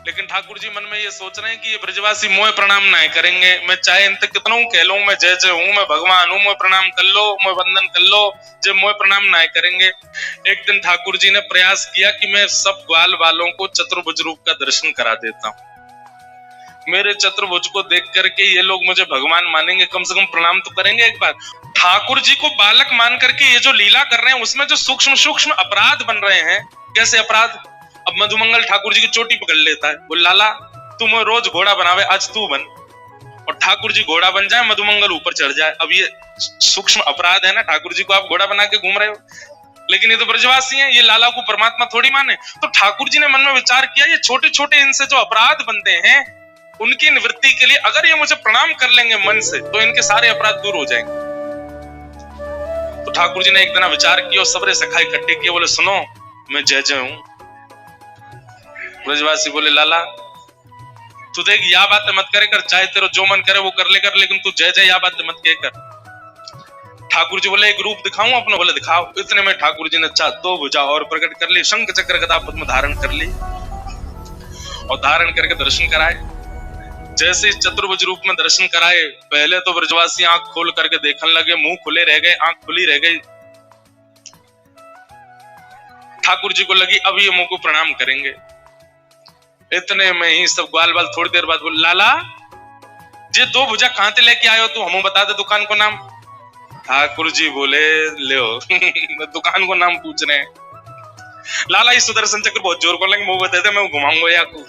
लेकिन ठाकुर जी मन में ये सोच रहे हैं कि ये ब्रजवासी मोह प्रणाम ना करेंगे। मैं चाहे इन तक कितना कह लूं, मैं जय जय हूं, मैं भगवान हूं, मोह प्रणाम कर लो, मोह वंदन कर लो, जब मोह प्रणाम ना करेंगे। एक दिन ठाकुर जी ने प्रयास किया कि मैं सब ग्वाल वालों को चतुर्भुज रूप का दर्शन करा देता हूं। मेरे चतुर्भुज को देख करके ये लोग मुझे भगवान मानेंगे, कम से कम प्रणाम तो करेंगे एक बार। ठाकुर जी को बालक मान करके ये जो लीला कर रहे हैं उसमें जो सूक्ष्म सूक्ष्म अपराध बन रहे हैं। कैसे अपराध? अब मधुमंगल ठाकुर जी की चोटी पकड़ लेता है, बोल लाला तुम रोज घोड़ा बनावे, आज तू बन। और ठाकुर जी घोड़ा बन जाए, मधुमंगल ऊपर चढ़ जाए। अब ये सूक्ष्म अपराध है ना, ठाकुर जी को आप घोड़ा बना के घूम रहे हो। लेकिन ये तो ब्रजवासी हैं, ये लाला को परमात्मा थोड़ी माने। तो ठाकुर जी ने मन में विचार किया, ये छोटे छोटे इनसे जो अपराध बनते हैं उनकी निवृत्ति के लिए अगर ये मुझे प्रणाम कर लेंगे मन से तो इनके सारे अपराध दूर हो जाएंगे। तो ठाकुर जी ने एक दिन विचार किया और सबरे सखा इकट्ठे किए, बोले सुनो मैं जय जय हूं। ब्रजवासी बोले लाला तू देख या बात मत करे कर, चाहे तेरा जो मन करे वो कर ले कर, लेकिन तू जय जय या बात मत कह कर। ठाकुर जी बोले एक रूप दिखाऊं अपना? बोले दिखाओ। इतने में ठाकुर जी ने दो भुजा और प्रकट कर ली, शंख चक्र गदा पद्म धारण कर ली और धारण करके दर्शन कराए। जैसे चतुर्भुज रूप में दर्शन कराए, पहले तो ब्रजवासी आंख खोल करके देखने लगे, मुंह खुले रह गए, आंख खुली रह गई। ठाकुर जी को लगी अब ये मुंह को प्रणाम करेंगे। इतने में ही सब ग्वाल बाल थोड़ी देर बाद बोले लाला जे दो भुजा कहां से लेके आयो तू, हमें बता दे दुकान को नाम। ठाकुर जी बोले ले दुकान को नाम पूछ रहे हैं। लाला इस सुदर्शन चक्र बहुत जोर को लेंगे, मुंह बता दे मैं घुमाऊंगा या को।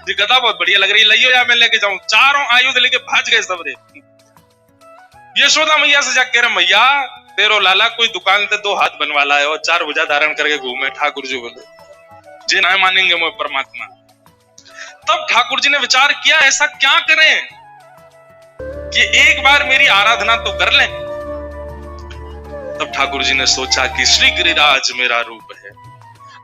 जी गदा बहुत बढ़िया लग रही है, लियो या मैं लेके जाऊं। चारों आयुध लेके भाज गए सबरे। यशोदा मैया से जाके कह रहे मैया तेरो लाला कोई दुकान से दो हाथ बनवा लाए और चार भुजा धारण करके घूमे। ठाकुर जी बोले जे ना मानेंगे मैं परमात्मा। तब ठाकुर जी ने विचार किया ऐसा क्या करें कि एक बार मेरी आराधना तो कर लें। तब ठाकुर जी ने सोचा कि श्री गिरिराज मेरा रूप है,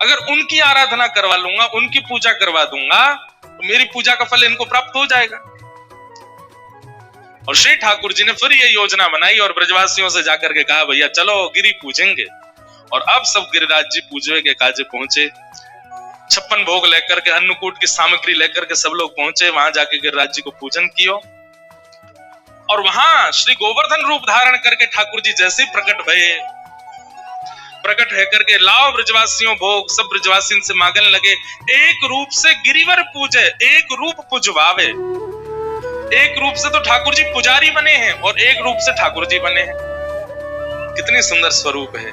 अगर उनकी आराधना करवा लूंगा, उनकी पूजा करवा दूंगा तो मेरी पूजा का फल इनको प्राप्त हो जाएगा। और श्री ठाकुर जी ने फिर ये योजना बनाई और ब्रजवासियों से जाकर के कहा भैया चलो गिरी पूजेंगे। और अब सब गिरिराज जी पूजवे के काजे पहुंचे। 56 भोग लेकर के, अन्नकूट की सामग्री लेकर के सब लोग पहुंचे, वहां जाके गिरिराज जी को पूजन किया। और वहां श्री गोवर्धन रूप धारण करके ठाकुर जी जैसे प्रकट भये, प्रकट है करके लाओ ब्रजवासियों भोग, सब ब्रजवासी से मांगने लगे एक रूप से गिरिवर पूजे, एक रूप पुजवावे। एक रूप से तो ठाकुर जी पुजारी बने हैं और एक रूप से ठाकुर जी बने हैं। कितनी सुंदर स्वरूप है।